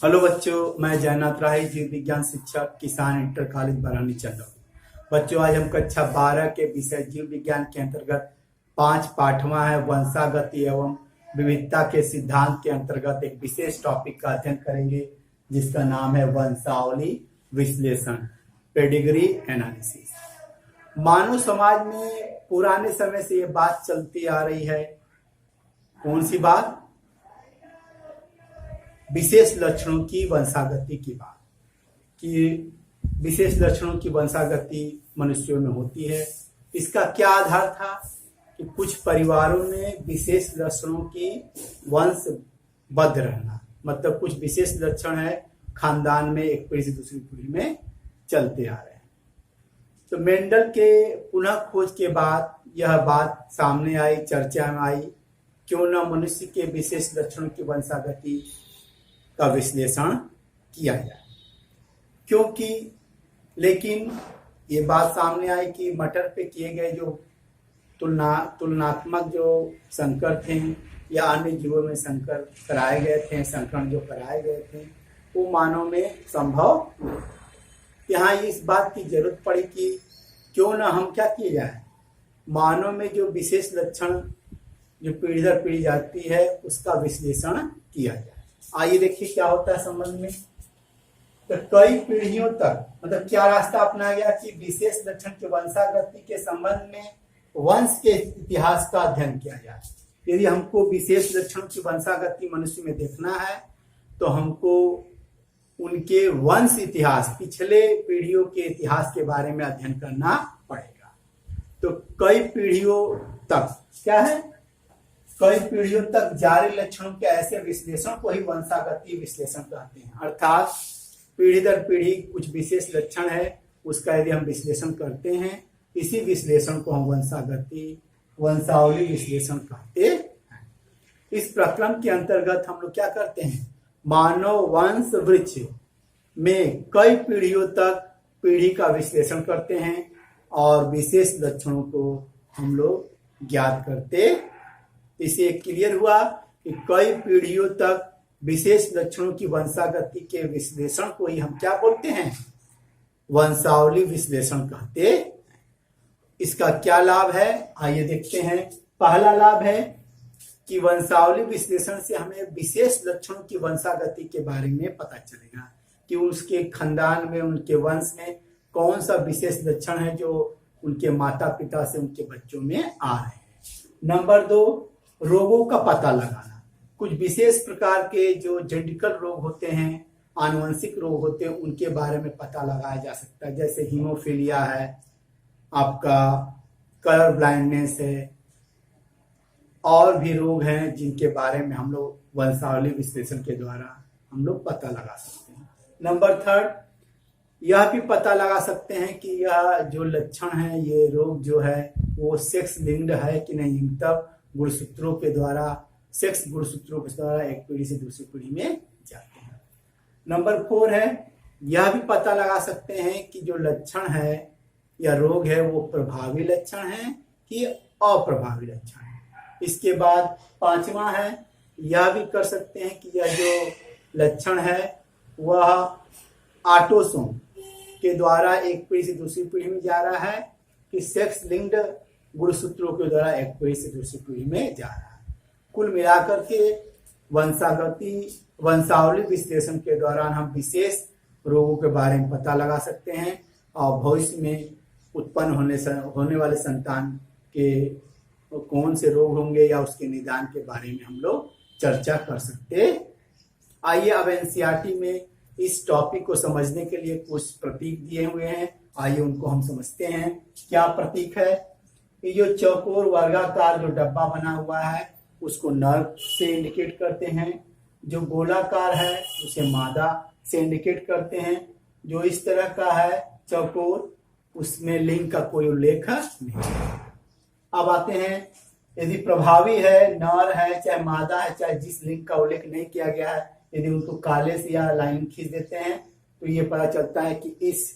Hello बच्चों, मैं जयनाथ राही, जीव विज्ञान शिक्षक, किसान इंटर कॉलेज बरानी चल रहा हूँ। बच्चों, आज हम कक्षा 12 के विषय जीव विज्ञान के अंतर्गत 5 पाठवां है वंशागति एवं विविधता के सिद्धांत के अंतर्गत एक विशेष टॉपिक का अध्ययन करेंगे, जिसका नाम है वंशावली विश्लेषण, पेडिग्री एनालिसिस। मानव समाज में पुराने समय से ये बात चलती आ रही है। कौन सी बात? विशेष लक्षणों की वंशागति की बात, कि विशेष लक्षणों की वंशागति मनुष्यों में होती है। इसका क्या आधार था कि कुछ परिवारों में विशेष लक्षणों की वंशबद्ध रहना, मतलब कुछ विशेष लक्षण है खानदान में एक पीढ़ी से दूसरी पीढ़ी में चलते आ रहे हैं। तो मेंडल के पुनः खोज के बाद यह बात सामने आई, चर्चा में आई, क्यों न मनुष्य के विशेष लक्षणों की वंशागति का विश्लेषण किया जाए। क्योंकि लेकिन ये बात सामने आई कि मटर पे किए गए जो तुलनात्मक जो संकर थे या अन्य जीवों में संकर कराए गए थे, संकरण जो कराए गए थे, वो मानव में संभव। यहाँ इस बात की जरूरत पड़ी कि क्यों ना हम क्या किए जाए, मानव में जो विशेष लक्षण जो पीढ़ी दर पीढ़ी जाती है उसका विश्लेषण किया जाए। आइए देखिए क्या होता है संबंध में। तो कई पीढ़ियों तक मतलब क्या रास्ता अपनाया गया कि विशेष लक्षण के वंशागति के संबंध में वंश के इतिहास का अध्ययन किया जाए। यदि हमको विशेष लक्षण की वंशागति मनुष्य में देखना है तो हमको उनके वंश इतिहास, पिछले पीढ़ियों के इतिहास के बारे में अध्ययन करना पड़ेगा। तो कई पीढ़ियों तक क्या है, कई पीढ़ियों तक जारी लक्षणों के ऐसे विश्लेषण को ही वंशागति विश्लेषण कहते हैं। अर्थात पीढ़ी दर पीढ़ी कुछ विशेष लक्षण है, उसका यदि हम विश्लेषण करते हैं, इसी विश्लेषण को हम वंशावली विश्लेषण कहते हैं। इस प्रक्रम के अंतर्गत हम लोग क्या करते हैं, मानव वंश वृक्ष में कई पीढ़ियों तक पीढ़ी का विश्लेषण करते हैं और विशेष लक्षणों को हम लोग ज्ञात करते हैं। इसे क्लियर हुआ कि कई पीढ़ियों तक विशेष लक्षणों की वंशागति के विश्लेषण को ही हम क्या बोलते हैं, वंशावली विश्लेषण कहते हैं। इसका क्या लाभ है, आइए देखते हैं। पहला लाभ है कि वंशावली विश्लेषण से हमें विशेष लक्षणों की वंशागति के बारे में पता चलेगा कि उसके खानदान में, उनके वंश में कौन सा विशेष लक्षण है जो उनके माता पिता से उनके बच्चों में आ रहे हैं। नंबर 2, रोगों का पता लगाना। कुछ विशेष प्रकार के जो जेनेटिकल रोग होते हैं, आनुवंशिक रोग होते हैं, उनके बारे में पता लगाया जा सकता है। जैसे हीमोफीलिया है, आपका कलर ब्लाइंडनेस है, और भी रोग हैं जिनके बारे में हम लोग वंशावली विश्लेषण के द्वारा हम लोग पता लगा सकते हैं। नंबर 3, यह भी पता लगा सकते हैं कि यह जो लक्षण है, ये रोग जो है वो सेक्स लिंक्ड है कि नहीं, तब गुणसूत्रों के द्वारा, सेक्स गुणसूत्रों के द्वारा एक पीढ़ी से दूसरी पीढ़ी में जाते हैं। नंबर 4 है, यह भी पता लगा सकते हैं कि जो लक्षण है या रोग है वो प्रभावी लक्षण है कि अप्रभावी लक्षण है। इसके बाद 5वां है, यह भी कर सकते हैं कि यह जो लक्षण है वह ऑटोसोम के द्वारा एक पीढ़ी से दूसरी पीढ़ी में जा रहा है कि सेक्स लिंक्ड गुणसूत्रों के द्वारा एक पीढ़ी से दूसरी पीढ़ी में जा रहा है। कुल मिलाकर के वंशावली विश्लेषण के दौरान हम विशेष रोगों के बारे में पता लगा सकते हैं और भविष्य में उत्पन्न होने वाले संतान के कौन से रोग होंगे या उसके निदान के बारे में हम लोग चर्चा कर सकते हैं। आइए अब एनसीईआरटी में इस टॉपिक को समझने के लिए कुछ प्रतीक दिए हुए हैं, आइए उनको हम समझते हैं। क्या प्रतीक है? ये जो चौकोर वर्गाकार जो डब्बा बना हुआ है उसको नर से इंडिकेट करते हैं, जो गोलाकार है उसे मादा से इंडिकेट करते हैं, जो इस तरह का है चौकोर उसमें लिंग का कोई उल्लेख नहीं। अब आते हैं, यदि प्रभावी है, नर है चाहे मादा है, चाहे जिस लिंग का उल्लेख नहीं किया गया है, यदि उनको काले से या लाइन खींच देते हैं तो ये पता चलता है कि इस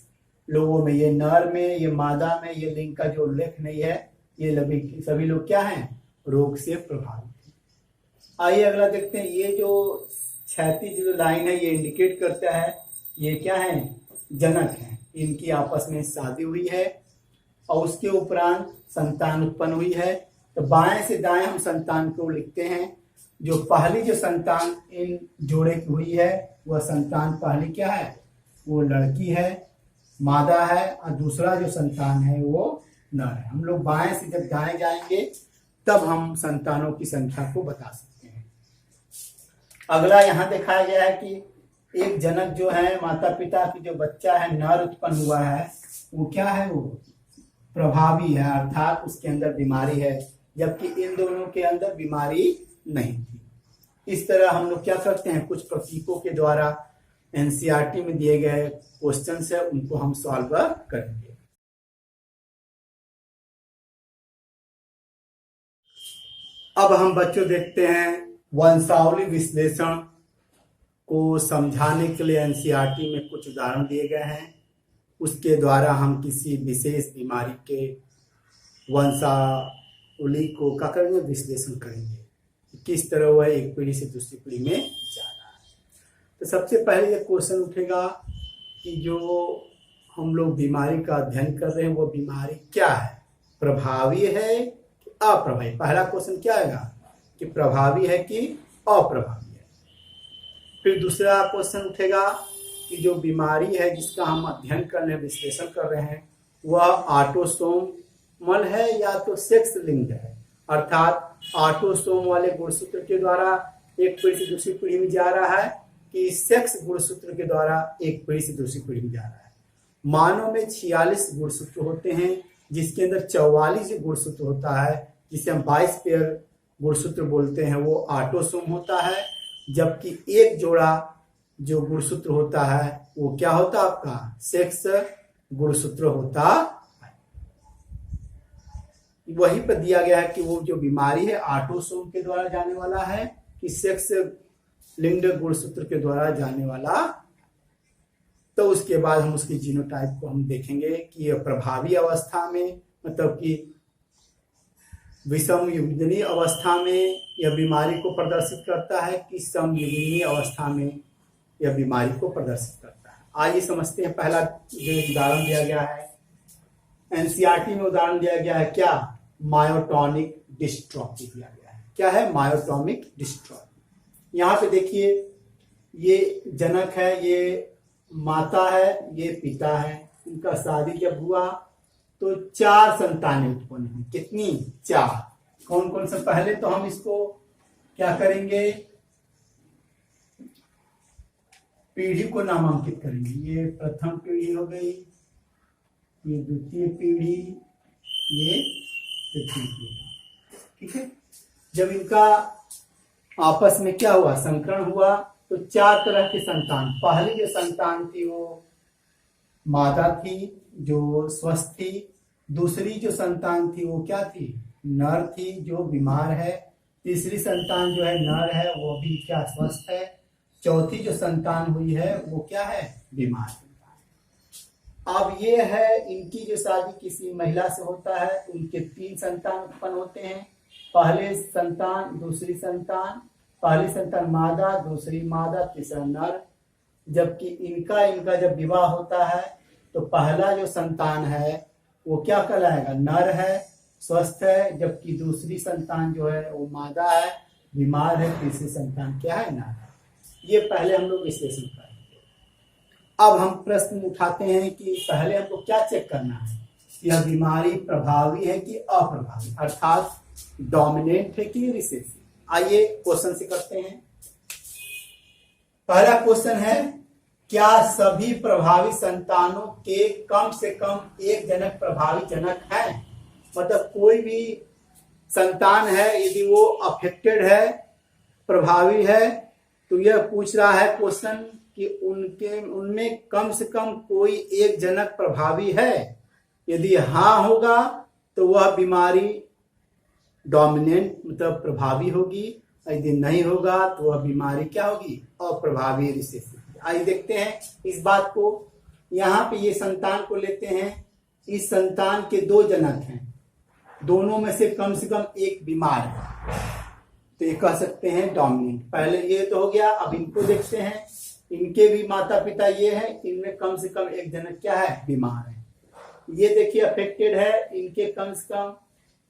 लोगों में, ये नर में, ये मादा में, ये लिंग का जो उल्लेख नहीं है, ये सभी लोग क्या हैं, रोग से प्रभावित हैं। आइए अगला देखते हैं। ये जो क्षैतिज जो लाइन है ये इंडिकेट करता है ये क्या है, जनक है, इनकी आपस में शादी हुई है और उसके उपरांत संतान उत्पन्न हुई है। तो बाएं से दाएं हम संतान को लिखते हैं। जो पहली जो संतान इन जोड़े की हुई है वह संतान पहली क्या है, वो लड़की है, मादा है, और दूसरा जो संतान है वो नर है। हम लोग बाएं से जब दाएं जाएंगे तब हम संतानों की संख्या को बता सकते हैं। अगला यहाँ दिखाया गया है कि एक जनक जो है, माता पिता की जो बच्चा है नर उत्पन्न हुआ है वो क्या है, वो प्रभावी है, अर्थात उसके अंदर बीमारी है, जबकि इन दोनों के अंदर बीमारी नहीं थी। इस तरह हम लोग क्या करते हैं, कुछ प्रतीकों के द्वारा एनसीईआरटी में दिए गए क्वेश्चंस है उनको हम सॉल्व करेंगे। अब हम बच्चों देखते हैं वंशावली विश्लेषण को समझाने के लिए एनसीईआरटी में कुछ उदाहरण दिए गए हैं। उसके द्वारा हम किसी विशेष बीमारी के वंशावली को क्या करेंगे, विश्लेषण करेंगे, किस तरह वह एक पीढ़ी से दूसरी पीढ़ी में जा रहा है। तो सबसे पहले ये क्वेश्चन उठेगा कि जो हम लोग बीमारी का अध्ययन कर रहे हैं वो बीमारी क्या है, प्रभावी है कि अप्रभावी। पहला क्वेश्चन क्या आएगा कि प्रभावी है कि अप्रभावी है। फिर दूसरा क्वेश्चन उठेगा कि जो बीमारी है जिसका हम अध्ययन कर रहे हैं, विश्लेषण कर रहे हैं, वह ऑटोसोमल है या तो सेक्स लिंक्ड है, अर्थात ऑटोसोम वाले गुणसूत्र के द्वारा एक पीढ़ी से दूसरी पीढ़ी में जा रहा है कि सेक्स गुणसूत्र के द्वारा एक पीढ़ी से दूसरी पीढ़ी में जा रहा है। मानव में 46 गुणसूत्र होते हैं जिसके अंदर 44 गुणसूत्र होता है, जिसे हम 22 पेयर गुणसूत्र बोलते हैं, वो ऑटोसोम होता है, जबकि एक जोड़ा जो गुणसूत्र होता है वो क्या होता है, आपका सेक्स गुणसूत्र होता है। वहीं पर दिया गया है कि वो जो बीमारी है ऑटोसोम के द्वारा जाने वाला है कि सेक्स लिंक्ड गुणसूत्र के द्वारा जाने वाला। तो उसके बाद हम उसकी जीनोटाइप को हम देखेंगे कि यह प्रभावी अवस्था में, मतलब कि विषम युग्मनीय अवस्था में यह बीमारी को प्रदर्शित करता है कि समयुग्मनीय अवस्था में यह बीमारी को प्रदर्शित करता है। आइए समझते हैं। पहला जो उदाहरण दिया गया है एनसीईआरटी में, उदाहरण दिया गया है क्या, मायोटोनिक डिस्ट्रॉफी दिया गया है। क्या है, मायोटोनिक डिस्ट्रॉफी। यहाँ पे देखिए ये जनक है, ये माता है, ये पिता है। इनका शादी जब हुआ तो 4 संतानें उत्पन्न हुई। कितनी, 4। कौन कौन से, पहले तो हम इसको क्या करेंगे, पीढ़ी को नामांकित करेंगे। ये प्रथम पीढ़ी हो गई, ये द्वितीय पीढ़ी, ये तृतीय पीढ़ी। ठीक है। जब इनका आपस में क्या हुआ, संकरण हुआ, तो 4 तरह के संतान। पहली जो संतान थी वो मादा थी जो स्वस्थ थी। दूसरी जो संतान थी वो क्या थी, नर थी जो बीमार है। तीसरी संतान जो है नर है, वो भी क्या, स्वस्थ है। चौथी जो संतान हुई है वो क्या है, बीमार संतान। अब ये है, इनकी जो शादी किसी महिला से होता है, उनके 3 संतान उत्पन्न होते हैं। पहले संतान, दूसरी संतान, पहली संतान मादा, दूसरी मादा, तीसरा नर। जबकि इनका जब विवाह होता है तो पहला जो संतान है वो क्या कहलाएगा, नर है, स्वस्थ है। जबकि दूसरी संतान जो है वो मादा है, बीमार है। तीसरी संतान क्या है, नर है। ये पहले हम लोग विश्लेषण करेंगे। अब हम प्रश्न उठाते हैं कि पहले हमको क्या चेक करना है, यह बीमारी प्रभावी है कि अप्रभावी, अर्थात डोमिनेंट है कि रिसेसिव। आइए क्वेश्चन से करते हैं। पहला क्वेश्चन है, क्या सभी प्रभावी संतानों के कम से कम एक जनक प्रभावी जनक है। मतलब कोई भी संतान है यदि वो अफेक्टेड है, प्रभावी है, तो यह पूछ रहा है क्वेश्चन कि उनमें कम से कम कोई एक जनक प्रभावी है। यदि हाँ होगा तो वह बीमारी डोमिनेंट मतलब प्रभावी होगी, यदि नहीं होगा तो वह बीमारी क्या होगी, अप्रभावी रिसेसिव। आइए देखते हैं इस बात को। यहाँ पे ये संतान को लेते हैं। इस संतान के 2 जनक हैं, दोनों में से कम एक बीमार है। तो ये कह सकते हैं डोमिनेंट। पहले ये तो हो गया, अब इनको देखते हैं। इनके भी माता पिता ये है, इनमें कम से कम एक जनक क्या है, बीमार है। ये देखिए अफेक्टेड है, इनके कम से कम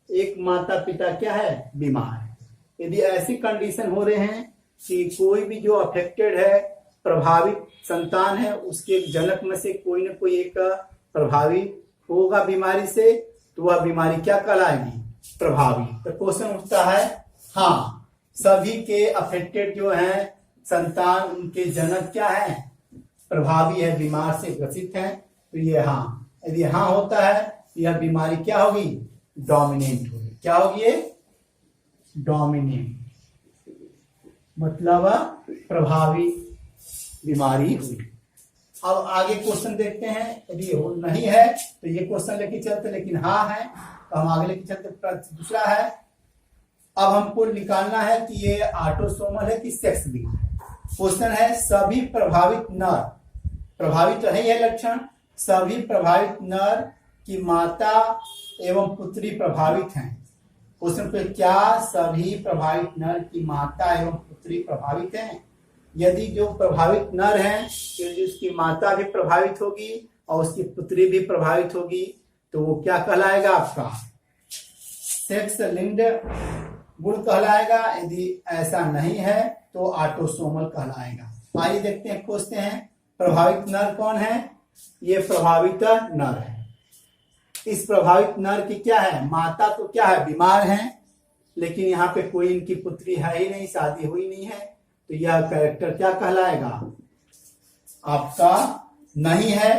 एक माता पिता क्या है, बीमार है। यदि ऐसी कंडीशन हो रहे हैं कि कोई भी जो अफेक्टेड है, प्रभावित संतान है, उसके जनक में से कोई न कोई एक प्रभावित होगा बीमारी से, तो वह बीमारी क्या कहलाएगी, प्रभावी। तो क्वेश्चन उठता है, हाँ सभी के अफेक्टेड जो हैं संतान, उनके जनक क्या है, प्रभावी है, बीमार से ग्रसित है। तो ये हाँ, यदि हाँ होता है यह बीमारी क्या होगी, डोमिनेंट होगी। क्या होगी ये, डोमिनेंट, मतलब प्रभावी बीमारी हुई। अब आगे क्वेश्चन देखते हैं। यदि हो नहीं है तो ये क्वेश्चन लेके चलते, लेकिन हाँ है तो हम आगे लेके चलते। दूसरा है, अब हमको निकालना है कि ये ऑटोसोमल है कि सेक्स लिंक्ड है। क्वेश्चन है, सभी प्रभावित नर, प्रभावित तो है यह लक्षण, सभी प्रभावित नर की माता एवं पुत्री प्रभावित हैं। क्वेश्चन पे, क्या सभी प्रभावित नर की माता एवं पुत्री प्रभावित हैं? यदि जो प्रभावित नर हैं, यदि उसकी माता भी प्रभावित होगी और उसकी पुत्री भी प्रभावित होगी, तो वो क्या कहलाएगा, आपका सेक्स लिंक्ड गुण कहलाएगा। यदि ऐसा नहीं है तो ऑटोसोमल कहलाएगा। आइए देखते हैं, खोजते हैं प्रभावित नर कौन है। ये प्रभावित नर है। इस प्रभावित नर की क्या है, माता तो क्या है, बीमार है, लेकिन यहाँ पे कोई इनकी पुत्री है ही नहीं, शादी हुई नहीं है, तो यह कैरेक्टर क्या कहलाएगा, आपका नहीं है।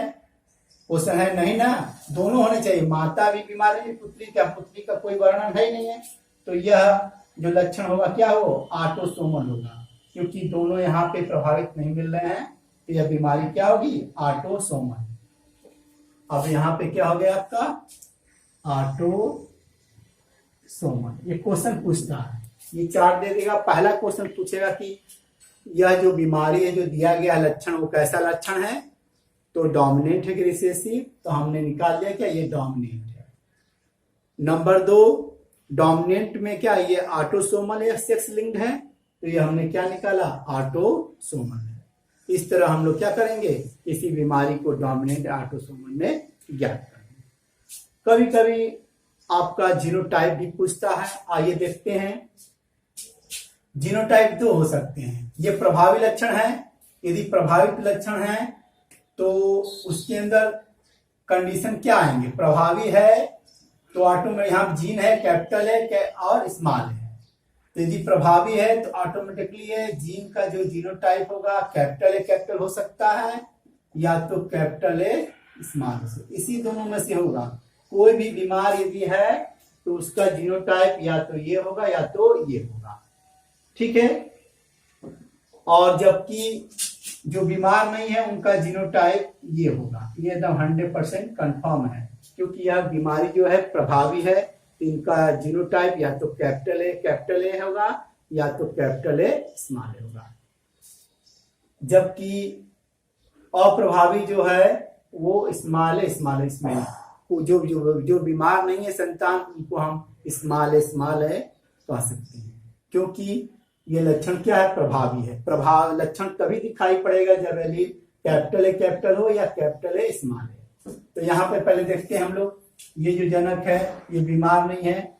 क्वेश्चन है नहीं ना, दोनों होने चाहिए, माता भी बीमार है, पुत्री क्या, पुत्री का कोई वर्णन है ही नहीं है, तो यह जो लक्षण होगा क्या हो, ऑटोसोमल होगा, क्योंकि दोनों यहाँ पे प्रभावित नहीं मिल रहे हैं, तो यह बीमारी क्या होगी, ऑटोसोमल। अब यहाँ पे क्या हो गया आपका, ऑटोसोमल। ये क्वेश्चन पूछता है, ये चार्ट दे देगा। पहला क्वेश्चन पूछेगा कि यह जो बीमारी है, जो दिया गया लक्षण, वो कैसा लक्षण है, तो डोमिनेंट है कि रिसेसिव, तो हमने निकाल लिया क्या, ये डोमिनेंट है। नंबर 2, डोमिनेंट में क्या, ये ऑटोसोमल या सेक्स लिंक्ड है, तो ये हमने क्या निकाला, ऑटोसोमल है। इस तरह हम लोग क्या करेंगे, किसी बीमारी को डोमिनेंट ऑटोसोमल में ज्ञात करेंगे। कभी कभी आपका जीनोटाइप भी पूछता है। आइए देखते हैं, जीनोटाइप 2 हो सकते हैं। ये प्रभावी लक्षण है, यदि प्रभावित लक्षण है तो उसके अंदर कंडीशन क्या आएंगे, प्रभावी है तो ऑटो में यहाँ जीन है, कैपिटल है और स्मॉल है, तो यदि प्रभावी है तो ऑटोमेटिकली है जीन का जो जीनोटाइप होगा कैपिटल हो सकता है, या तो कैपिटल है स्मॉल है, इसी दोनों में से होगा। कोई भी बीमार यदि है तो उसका जीनोटाइप या तो ये होगा या तो ये होगा, ठीक है। और जबकि जो बीमार नहीं है उनका जीनोटाइप ये होगा, ये एकदम 100% कंफर्म है, क्योंकि यह बीमारी जो है प्रभावी है, इनका जीनोटाइप या तो कैपिटल ए होगा या तो कैपिटल ए स्मॉल होगा। जबकि अप्रभावी जो है वो स्मॉल है, इसमें जो बीमार नहीं है संतान, उनको हम स्मॉल है कह सकते हैं, क्योंकि ये लक्षण क्या है, प्रभावी है। प्रभाव लक्षण तभी दिखाई पड़ेगा जब यदि कैपिटल हो या कैपिटल है स्मॉल है। तो यहाँ पे पहले देखते हैं हम लोग, ये जो जनक है ये बीमार नहीं है,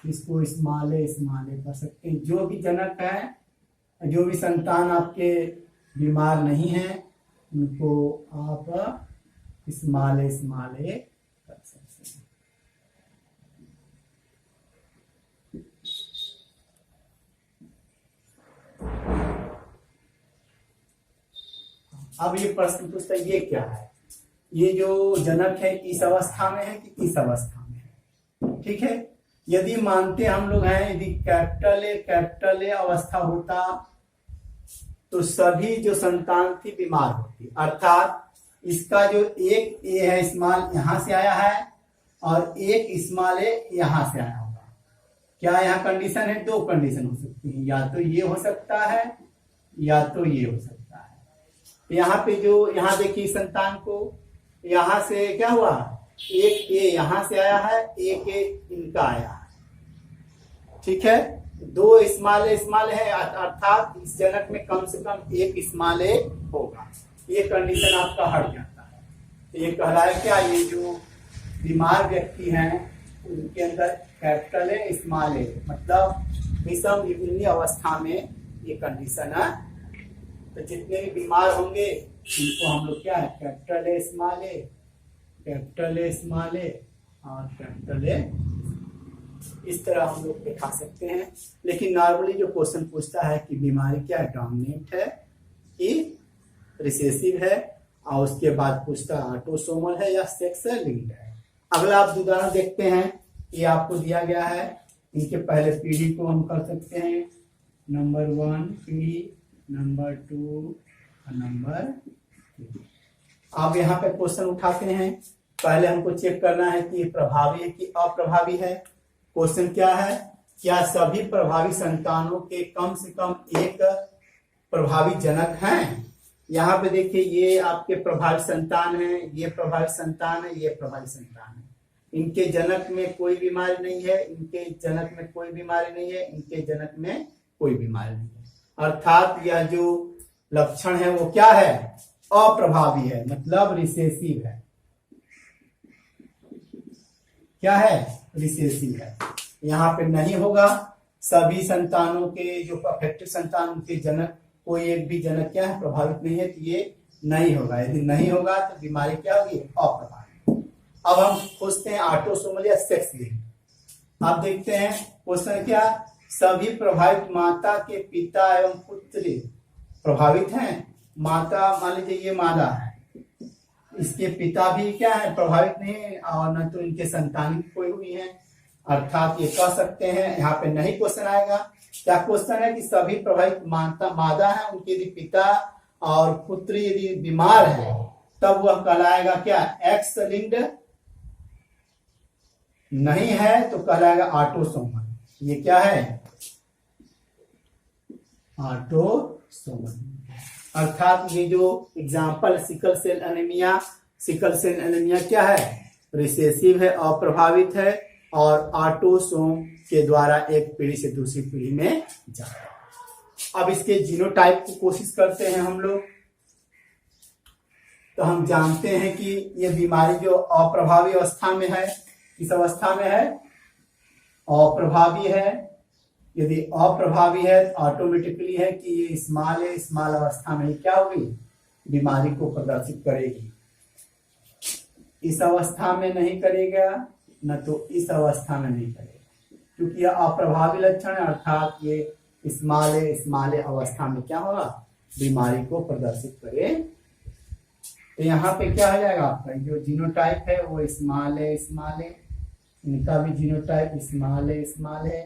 इसको स्मॉल है कर सकते हैं। जो भी जनक है, जो भी संतान आपके बीमार नहीं है, उनको आप स्मॉल है कर सकते हैं। अब ये प्रश्न पूछता है, ये क्या है, ये जो जनक है इस अवस्था में है कि इस अवस्था में है, ठीक है। यदि मानते हम लोग हैं, यदि कैपिटल ए अवस्था होता तो सभी जो संतान थी बीमार होती, अर्थात इसका जो एक ए है स्मॉल यहां से आया है और एक स्मॉल ए यहां से आया होगा। क्या यहाँ कंडीशन है, 2 कंडीशन हो सकती है, या तो ये हो सकता है या तो ये हो सकता है। तो यहाँ पे जो यहाँ देखिए संतान को यहां से क्या हुआ, एक ए यहां से आया है, एक ए इनका आया है, ठीक है। दो स्मॉल है अर्थात इस जनक में कम से कम एक स्मॉल ए होगा। ये कंडीशन आपका हट जाता है। तो ये कहलाए क्या, ये जो बीमार व्यक्ति हैं उनके अंदर कैपिटल ए स्मॉल ए मतलब विषम विभिन्न अवस्था में ये कंडीशन है। तो जितने भी बीमार होंगे उनको हम लोग क्या है, capital A small A, capital A small A और कैपिटल ए, इस तरह हम लोग दिखा सकते हैं। लेकिन नॉर्मली जो क्वेश्चन पूछता है कि बीमारी क्या है, डोमिनेंट है कि रिसेसिव है, और उसके बाद पूछता है ऑटोसोमल है या सेक्स लिंक्ड है। अगला आप उदाहरण देखते हैं, ये आपको दिया गया है। इनके पहले पीढ़ी को हम कर सकते हैं नंबर 1 पीढ़ी, नंबर 2, नंबर 3। अब यहाँ पे क्वेश्चन उठाते हैं। पहले हमको चेक करना है कि ये प्रभावी है कि अप्रभावी है। क्वेश्चन क्या है, क्या सभी प्रभावी संतानों के कम से कम एक प्रभावी जनक हैं। यहाँ पे देखिए, ये आपके प्रभावी संतान है, ये प्रभावी संतान है, ये प्रभावी संतान है। इनके जनक में कोई बीमारी नहीं है, इनके जनक में कोई बीमारी नहीं है, इनके जनक में कोई बीमारी नहीं है। अर्थात यह जो लक्षण है वो क्या है, अप्रभावी है, मतलब रिसेसिव है। क्या है, रिसेसिव है। यहाँ पे नहीं होगा, सभी संतानों के जो अफेक्टेड संतान उनके जनक कोई एक भी जनक क्या है, प्रभावित नहीं है, तो ये नहीं होगा। यदि नहीं होगा तो बीमारी क्या होगी, अप्रभावी। अब हम खोजते हैं ऑटोसोमल या सेक्स लिंक्ड। आप देखते हैं क्वेश्चन क्या, सभी प्रभावित माता के पिता एवं पुत्र प्रभावित हैं। माता मान लीजिए ये मादा है, इसके पिता भी क्या है, प्रभावित नहीं है, और न तो इनके संतान कोई हुई है। अर्थात ये कह सकते हैं, यहाँ पे नहीं क्वेश्चन आएगा। क्या क्वेश्चन है कि सभी प्रभावित मादा है, उनके यदि पिता और पुत्र यदि बीमार है तब वह कहलाएगा क्या, एक्स लिंक्ड। नहीं है तो कहलाएगा ऑटोसोमल। ये क्या है, ऑटोसोमल। अर्थात ये जो example sickle cell anaemia, sickle cell anaemia क्या है, रिसेसिव है, अप्रभावित है, और ऑटोसोम के द्वारा एक पीढ़ी से दूसरी पीढ़ी में जाता है। अब इसके जीनोटाइप की कोशिश करते हैं हम लोग। तो हम जानते हैं कि ये बीमारी जो अप्रभावी अवस्था में है, किस अवस्था में है, अप्रभावी है। यदि अप्रभावी है तो ऑटोमेटिकली है कि ये स्मॉल अवस्था में क्या होगी, बीमारी को प्रदर्शित करेगी। इस अवस्था में नहीं करेगा, न तो इस अवस्था में नहीं करेगा, क्योंकि यह अप्रभावी लक्षण है। अर्थात ये स्मॉल अवस्था में क्या होगा, बीमारी को प्रदर्शित करे। तो यहाँ पे क्या हो जाएगा, आपका जो जीनोटाइप है वो स्मॉल है, इनका भी जीनोटाइप स्मॉल है,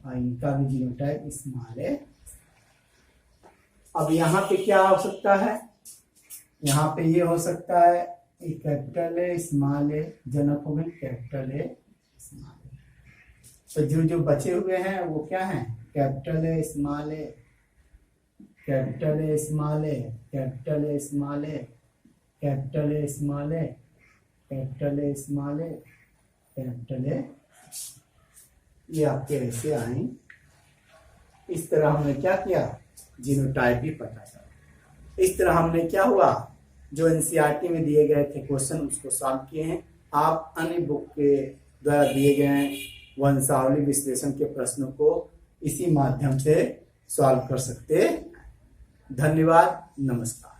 और इनका भी जीनोटाइप स्मॉल है। अब यहाँ पे क्या हो सकता है, यहाँ पे ये हो सकता है कैपिटल है, स्मॉल है, जनक हो गए कैपिटल है, स्मॉल है। तो जो बचे हुए हैं वो क्या है, कैपिटल है, स्मॉल है, कैपिटल है, स्मॉल है, कैपिटल है, स्मॉल है, कैपिटल है, स्मॉल है, कैपिटल है, स्मॉल है, कैपिटल है। ये आपके ऐसे आए। इस तरह हमने क्या किया, जीनोटाइप भी पता चला। इस तरह हमने क्या हुआ, जो एनसीईआरटी में दिए गए थे क्वेश्चन उसको सॉल्व किए हैं। आप अन्य बुक के द्वारा दिए गए वंशावली विश्लेषण के प्रश्नों को इसी माध्यम से सॉल्व कर सकते हैं। धन्यवाद, नमस्कार।